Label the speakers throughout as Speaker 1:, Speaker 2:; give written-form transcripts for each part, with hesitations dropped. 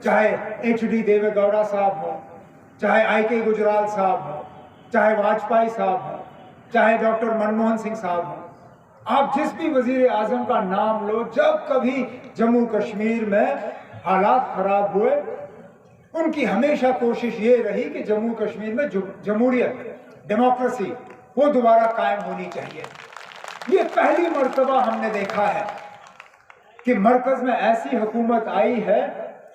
Speaker 1: चाहे HD देवेगौड़ा साहब हो, चाहे IK गुजराल साहब हो, चाहे वाजपेयी साहब हो, चाहे डॉक्टर मनमोहन सिंह साहब हो, आप जिस भी वजीर आजम का नाम लो, जब कभी जम्मू कश्मीर में हालात खराब हुए, उनकी हमेशा कोशिश ये रही कि जम्मू कश्मीर में जमहूरियत, डेमोक्रेसी वो दोबारा कायम होनी चाहिए। ये पहली मर्तबा हमने देखा है कि मरकज में ऐसी हुकूमत आई है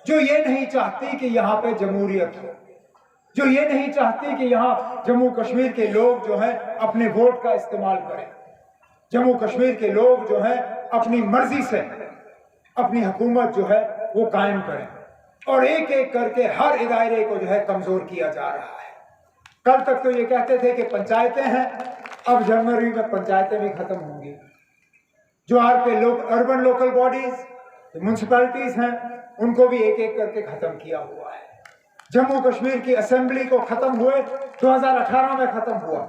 Speaker 1: जो ये नहीं चाहती कि यहाँ पे जमहूरियत हो, जो ये नहीं चाहती कि यहाँ जम्मू कश्मीर के लोग जो है अपने वोट का इस्तेमाल करें, जम्मू कश्मीर के लोग जो है अपनी मर्जी से अपनी हुकूमत जो है वो कायम करें, और एक एक करके हर इदारे को जो है कमजोर किया जा रहा है। कल तक तो ये कहते थे कि पंचायतें हैं, अब जनवरी में पंचायतें भी खत्म होंगी। जो आपके लोग अर्बन लोकल बॉडीज, म्यूनसिपैलिटीज हैं, उनको भी एक एक करके खत्म किया हुआ है। जम्मू कश्मीर की असेंबली को खत्म हुए 2018 में खत्म हुआ,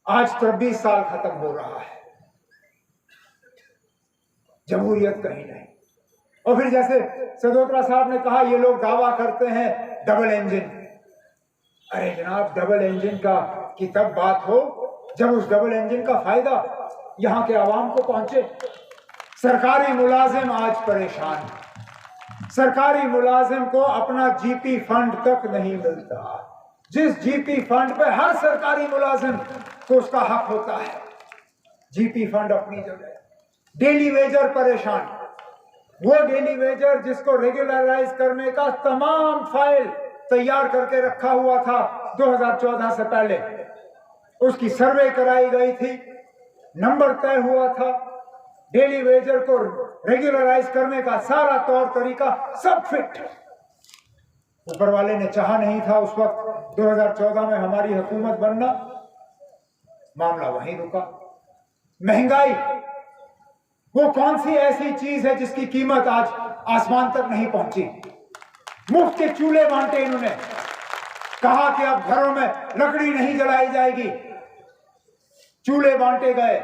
Speaker 1: आज 23 साल खत्म हो रहा है, जमहूरियत कहीं नहीं। और फिर जैसे सदोत्रा साहब ने कहा, ये लोग दावा करते हैं डबल इंजन। अरे जनाब, डबल इंजन का की तब बात हो जब उस डबल इंजन का फायदा यहाँ के आवाम को पहुंचे। सरकारी मुलाजिम आज परेशान, सरकारी मुलाजिम को अपना GP फंड तक नहीं मिलता, जिस GP फंड पे हर सरकारी मुलाजिम को उसका हक होता है। GP फंड अपनी जगह, डेली वेजर परेशान, वो डेली वेजर जिसको रेगुलराइज करने का तमाम फाइल तैयार करके रखा हुआ था 2014 से पहले, उसकी सर्वे कराई गई थी, नंबर तय हुआ था, डेली वेजर को रेगुलराइज करने का सारा तौर तरीका सब फिट। ऊपर वाले ने चाहा नहीं था उस वक्त 2014 में हमारी हुकूमत बनना, मामला वहीं रुका। महंगाई, वो कौन सी ऐसी चीज है जिसकी कीमत आज आसमान तक नहीं पहुंची। मुफ्त के चूल्हे बांटे इन्होंने, कहा कि अब घरों में लकड़ी नहीं जलाई जाएगी, चूल्हे बांटे गए,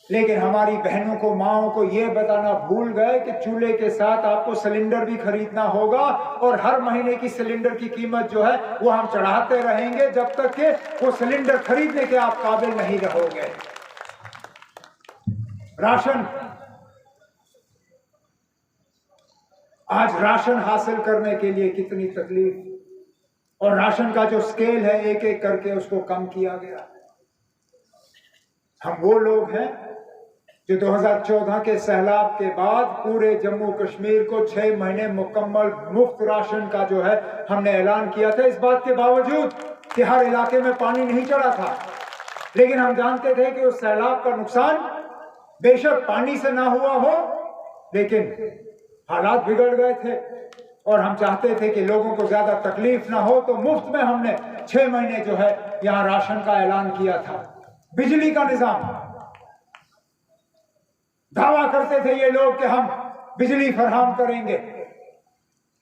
Speaker 1: लेकिन हमारी बहनों को, माओं को यह बताना भूल गए कि चूल्हे के साथ आपको सिलेंडर भी खरीदना होगा, और हर महीने की सिलेंडर की कीमत जो है वो हम चढ़ाते रहेंगे जब तक कि वो सिलेंडर खरीदने के आप काबिल नहीं रहोगे। राशन, आज राशन हासिल करने के लिए कितनी तकलीफ, और राशन का जो स्केल है एक एक करके उसको कम किया गया। हम वो लोग हैं जो 2014 के सैलाब के बाद पूरे जम्मू कश्मीर को 6 महीने मुकम्मल मुफ्त राशन का जो है हमने ऐलान किया था, इस बात के बावजूद कि हर इलाके में पानी नहीं चढ़ा था। लेकिन हम जानते थे कि उस सैलाब का नुकसान बेशक पानी से ना हुआ हो, लेकिन हालात बिगड़ गए थे, और हम चाहते थे कि लोगों को ज्यादा तकलीफ ना हो, तो मुफ्त में हमने 6 महीने जो है यहां राशन का ऐलान किया था। बिजली का निजाम, दावा करते थे ये लोग कि हम बिजली फराहम करेंगे,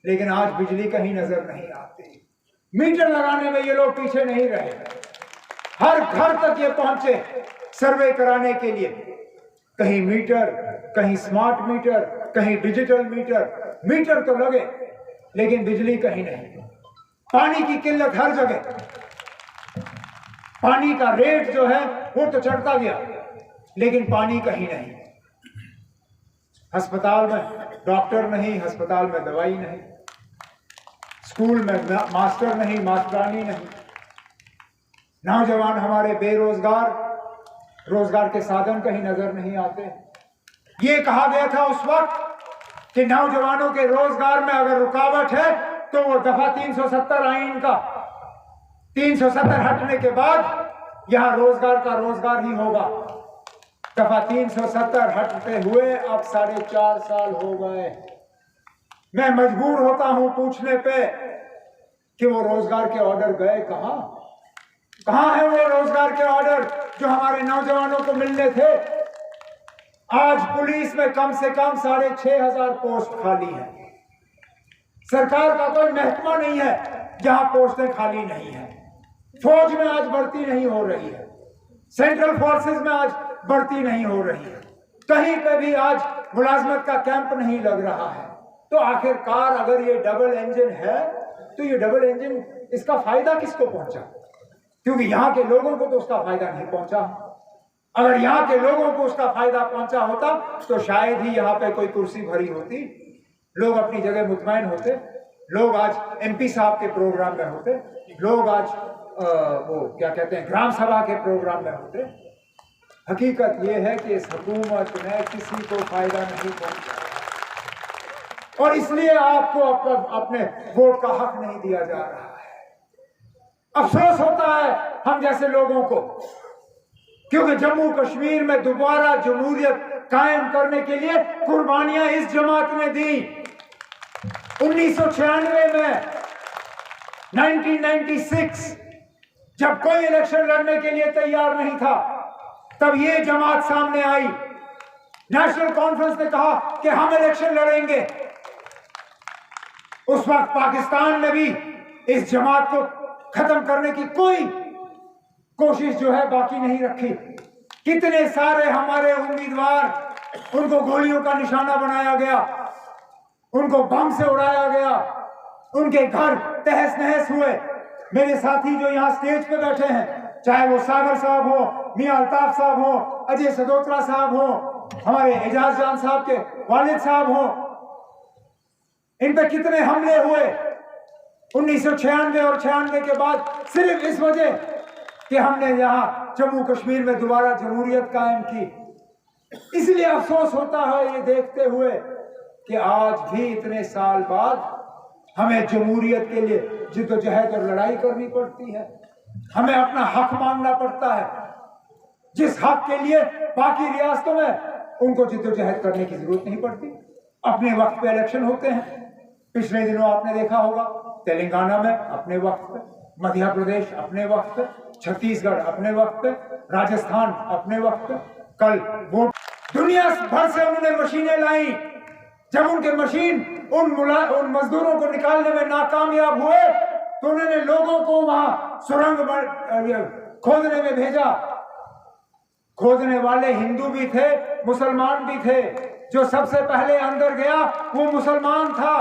Speaker 1: लेकिन आज बिजली कहीं नजर नहीं आती। मीटर लगाने में ये लोग पीछे नहीं रहे, हर घर तक ये पहुंचे सर्वे कराने के लिए, कहीं मीटर, कहीं स्मार्ट मीटर, कहीं डिजिटल मीटर। मीटर तो लगे लेकिन बिजली कहीं नहीं। पानी की किल्लत हर जगह, पानी का रेट जो है वो तो चढ़ता गया, लेकिन पानी कहीं नहीं। अस्पताल में डॉक्टर नहीं, अस्पताल में दवाई नहीं, स्कूल में मास्टर नहीं, मास्टरानी नहीं, नौजवान हमारे बेरोजगार, रोजगार के साधन कहीं नजर नहीं आते। ये कहा गया था उस वक्त कि नौजवानों के रोजगार में अगर रुकावट है तो वो दफा 370 आईन का 370 हटने के बाद यहां रोजगार का रोजगार ही होगा। दफा 370 हटते हुए अब 4.5 साल हो गए। मैं मजबूर होता हूं पूछने पे कि वो रोजगार के ऑर्डर गए कहां? कहां है वो रोजगार के ऑर्डर जो हमारे नौजवानों को मिलने थे? आज पुलिस में कम से कम 6,500 पोस्ट खाली है। सरकार का कोई महकमा नहीं है जहां पोस्टें खाली नहीं है। फौज में आज भर्ती नहीं हो रही है, सेंट्रल फोर्सेस में आज भर्ती नहीं हो रही है, कहीं पे भी आज मुलाजमत का कैंप नहीं लग रहा है। तो आखिरकार अगर ये डबल इंजन है तो ये डबल इंजन, इसका फायदा किसको पहुंचा? क्योंकि यहाँ के लोगों को तो उसका फायदा नहीं पहुंचा। अगर यहाँ के लोगों को उसका फायदा पहुंचा होता तो शायद ही यहाँ पे कोई कुर्सी भरी होती, लोग अपनी जगह मुतमईन होते, लोग आज एमपी साहब के प्रोग्राम में होते, लोग आज वो क्या कहते हैं ग्राम सभा के प्रोग्राम में होते। हकीकत ये है कि इस हुकूमत ने किसी को फायदा नहीं पहुंचा और इसलिए आपको अपने वोट का हक नहीं दिया जा रहा है। अफसोस होता है हम जैसे लोगों को, क्योंकि जम्मू कश्मीर में दोबारा जमहूरियत कायम करने के लिए कुर्बानियां इस जमात ने दी। 1996 में 1996 जब कोई इलेक्शन लड़ने के लिए तैयार नहीं था, तब ये जमात सामने आई। नेशनल कॉन्फ्रेंस ने कहा कि हम इलेक्शन लड़ेंगे। उस वक्त पाकिस्तान ने भी इस जमात को खत्म करने की कोई कोशिश जो है बाकी नहीं रखी। कितने सारे हमारे उम्मीदवार, उनको गोलियों का निशाना बनाया गया, उनको बम से उड़ाया गया, उनके घर तहस नहस हुए। मेरे साथी जो यहाँ स्टेज पे बैठे हैं, चाहे वो सागर साहब हो, मियां अल्ताफ साहब हो, अजय सदोत्रा साहब हो, हमारे एजाज जान साहब के वालिद साहब हो, इन पे कितने हमले हुए 1996 और 96 के बाद, सिर्फ इस वजह कि हमने यहाँ जम्मू कश्मीर में दोबारा जमहूरियत कायम की। इसलिए अफसोस होता है ये देखते हुए कि आज भी इतने साल बाद हमें जमहूरियत के लिए जिद्दोजहद और लड़ाई करनी पड़ती है। हमें अपना हक मांगना पड़ता है, जिस हक के लिए बाकी रियासतों में उनको जिद्दोजहद करने की जरूरत नहीं पड़ती। अपने वक्त पे इलेक्शन होते हैं। पिछले दिनों आपने देखा होगा तेलंगाना में अपने वक्त पे, मध्य प्रदेश अपने वक्त पे, छत्तीसगढ़ अपने वक्त पे, राजस्थान अपने वक्त पे। कल वोट दुनिया भर से उन्होंने मशीनें लाई। जब उनके मशीन उन मजदूरों को निकालने में नाकामयाब हुए तो उन्होंने लोगों को वहां सुरंग खोदने में भेजा। खोदने वाले हिंदू भी थे, मुसलमान भी थे। जो सबसे पहले अंदर गया वो मुसलमान था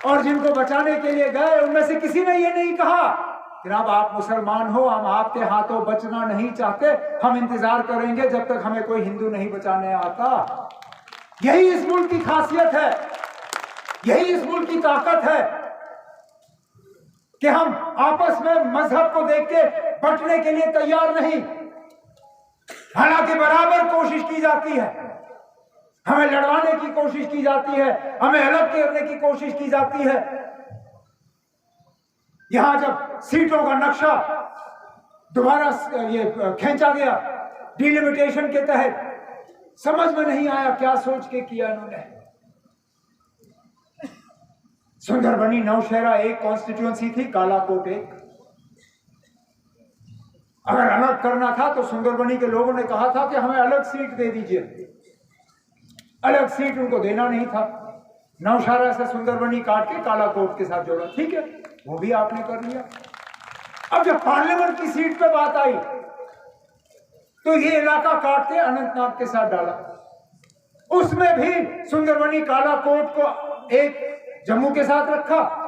Speaker 1: और जिनको बचाने के लिए गए उनमें से किसी ने ये नहीं कहा जनाब आप मुसलमान हो, हम आपके हाथों बचना नहीं चाहते, हम इंतजार करेंगे जब तक हमें कोई हिंदू नहीं बचाने आता। यही इस मुल्क की खासियत है, यही इस मुल्क की ताकत है कि हम आपस में मजहब को देख के बंटने के लिए तैयार नहीं। हालांकि बराबर कोशिश की जाती है, हमें लड़वाने की कोशिश की जाती है, हमें अलग करने की कोशिश की जाती है। यहां जब सीटों का नक्शा दोबारा ये खींचा गया डिलिमिटेशन के तहत, समझ में नहीं आया क्या सोच के किया इन्होंने। सुंदरबनी नौशहरा एक कॉन्स्टिट्यूएंसी थी, कालाकोट एक। अगर अलग करना था तो सुंदरबनी के लोगों ने कहा था कि हमें अलग सीट दे दीजिए। अलग सीट उनको देना नहीं था। नौशहरा से सुंदरबनी काट के कालाकोट के साथ जोड़ा, ठीक है, वो भी आपने कर लिया। अब जब पार्लियामेंट की सीट पे बात आई तो ये इलाका काट के अनंतनाग के साथ डाला। उसमें भी सुंदरबनी कालाकोट को एक जम्मू के साथ रखा।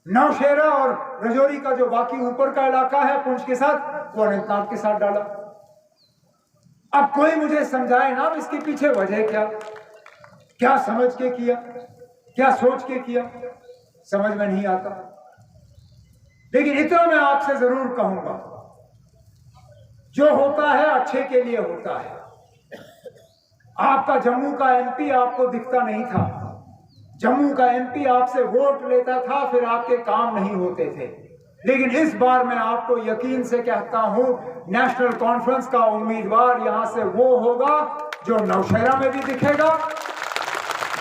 Speaker 1: नौशहरा और रजौरी का जो बाकी ऊपर का इलाका है पुंछ के साथ, वो अनंतनाग के साथ डाला। अब कोई मुझे समझाए ना इसके पीछे वजह क्या समझ के किया, क्या सोच के किया, समझ में नहीं आता। लेकिन इतना मैं आपसे जरूर कहूंगा, जो होता है अच्छे के लिए होता है। आपका जम्मू का एमपी आपको दिखता नहीं था, जम्मू का एमपी आपसे वोट लेता था, फिर आपके काम नहीं होते थे। लेकिन इस बार मैं आपको यकीन से कहता हूं, नेशनल कॉन्फ्रेंस का उम्मीदवार यहां से वो होगा जो नौशहरा में भी दिखेगा,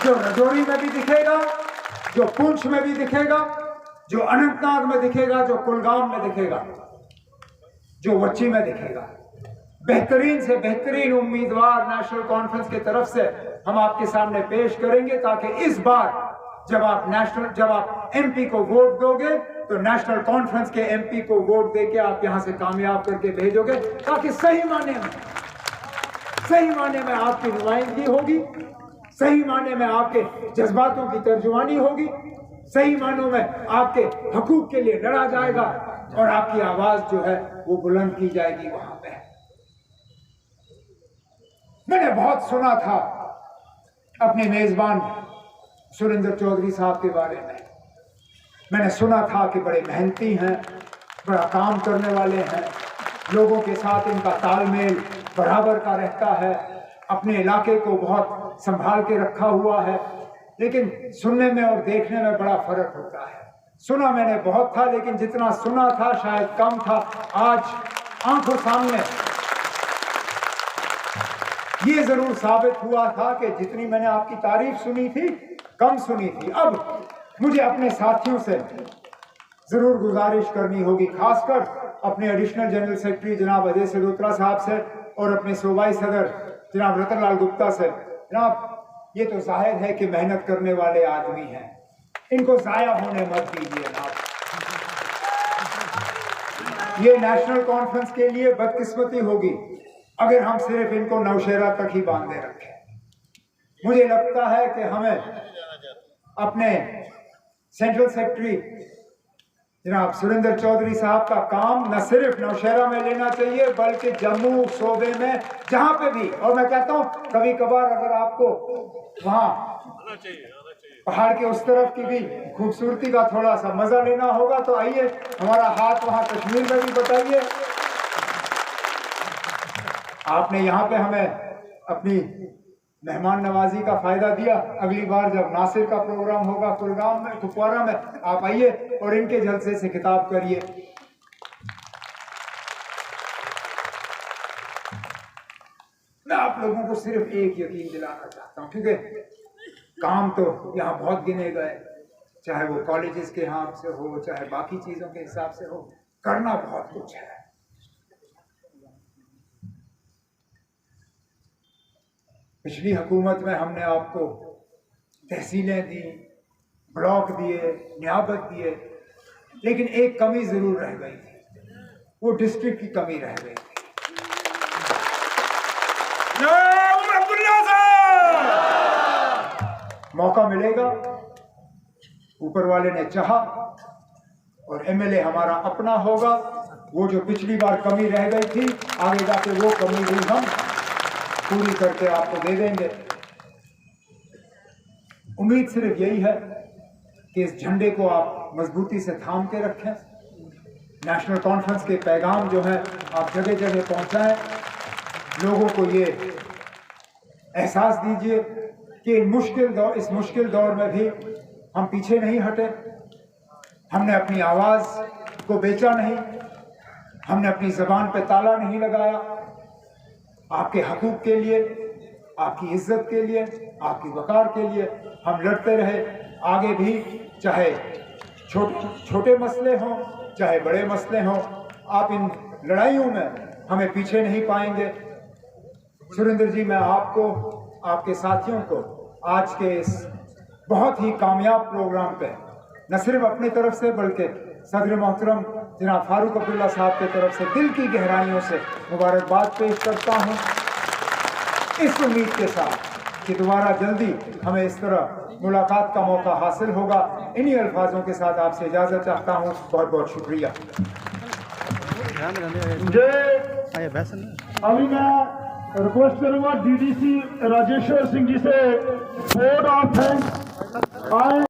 Speaker 1: जो रजौरी में भी दिखेगा, जो पुंछ में भी दिखेगा, जो अनंतनाग में दिखेगा, जो कुलगाम में दिखेगा, जो वच्ची में दिखेगा। बेहतरीन से बेहतरीन उम्मीदवार नेशनल कॉन्फ्रेंस की तरफ से हम आपके सामने पेश करेंगे, ताकि इस बार जब आप एमपी को वोट दोगे तो नेशनल कॉन्फ्रेंस के एमपी को वोट देके आप यहां से कामयाब करके भेजोगे, ताकि सही माने में आपकी नुमाइंदगी होगी, सही मायने में आपके जज्बातों की तर्जुमानी होगी, सही मानों में आपके हकूक के लिए लड़ा जाएगा और आपकी आवाज जो है वो बुलंद की जाएगी वहां पे। मैंने बहुत सुना था अपने मेजबान सुरेंद्र चौधरी साहब के बारे में। मैंने सुना था कि बड़े मेहनती हैं, बड़ा काम करने वाले हैं, लोगों के साथ इनका तालमेल बराबर का रहता है, अपने इलाके को बहुत संभाल के रखा हुआ है। लेकिन सुनने में और देखने में बड़ा फर्क होता है। सुना मैंने बहुत था, लेकिन जितना सुना था शायद कम था। आज आंखों सामने ये जरूर साबित हुआ था कि जितनी मैंने आपकी तारीफ सुनी थी कम सुनी थी। अब मुझे अपने साथियों से जरूर गुजारिश करनी होगी, खासकर अपने एडिशनल जनरल सेक्रेटरी जनाब अजय सदोत्रा साहब से और अपने सूबाई सदर जनाब रतन लाल गुप्ता से। जनाब, ये तो जाहिर है कि मेहनत करने वाले आदमी हैं, इनको जाया होने मत दीजिए जनाब। ये नेशनल कॉन्फ्रेंस के लिए बदकिस्मती होगी अगर हम सिर्फ इनको नौशेरा तक ही बांधे रखें। मुझे लगता है कि हमें अपने सेंट्रल सेक्रेटरी जनाब सुरेंद्र चौधरी साहब का काम न सिर्फ नौशेरा में लेना चाहिए बल्कि जम्मू सूबे में जहां पे भी। और मैं कहता हूं कभी कभार अगर आपको वहां पहाड़ के उस तरफ की भी खूबसूरती का थोड़ा सा मजा लेना होगा तो आइए, हमारा हाथ वहां कश्मीर में भी बताइए। आपने यहाँ पे हमें अपनी मेहमान नवाजी का फायदा दिया। अगली बार जब नासिर का प्रोग्राम होगा कुलगाम में, कुपवारा में, आप आइए और इनके जलसे से खिताब करिए। मैं आप लोगों को सिर्फ एक यकीन दिलाना चाहता हूं, क्योंकि काम तो यहाँ बहुत गिने गए, चाहे वो कॉलेजेस के हिसाब से हो, चाहे बाकी चीजों के हिसाब से हो, करना बहुत कुछ है। पिछली हुकूमत में हमने आपको तहसीलें दी, ब्लॉक दिए, नियाबत दिए, लेकिन एक कमी जरूर रह गई थी, वो डिस्ट्रिक्ट की कमी रह गई थी। मौका मिलेगा, ऊपर वाले ने चाहा और एमएलए हमारा अपना होगा। वो जो पिछली बार कमी रह गई थी, आगे जाके वो कमी भी हम पूरी करके आपको दे देंगे। उम्मीद सिर्फ यही है कि इस झंडे को आप मजबूती से थाम के रखें। नेशनल कॉन्फ्रेंस के पैगाम जो है आप जगह जगह पहुंचाएं, लोगों को ये एहसास दीजिए कि इस मुश्किल दौर में भी हम पीछे नहीं हटे। हमने अपनी आवाज को बेचा नहीं, हमने अपनी जबान पे ताला नहीं लगाया। आपके हकूक के लिए, आपकी इज्जत के लिए, आपकी वकार के लिए हम लड़ते रहे। आगे भी चाहे छोटे मसले हों, चाहे बड़े मसले हों, आप इन लड़ाइयों में हमें पीछे नहीं पाएंगे। सुरेंद्र जी, मैं आपको, आपके साथियों को आज के इस बहुत ही कामयाब प्रोग्राम पे न सिर्फ अपनी तरफ से बल्कि सदर मोहतरम जनाब फारूक अब्दुल्ला साहब की तरफ से दिल की गहराइयों से मुबारकबाद पेश करता हूँ, इस उम्मीद के साथ कि दोबारा जल्दी हमें इस तरह मुलाकात का मौका हासिल होगा। इन्हीं अल्फाजों के साथ आपसे इजाज़त चाहता हूँ। बहुत बहुत शुक्रिया।
Speaker 2: अभी मैं रिक्वेस्ट करूंगा डीडीसी राजेश्वर सिंह जी से वोट ऑफ थैंक्स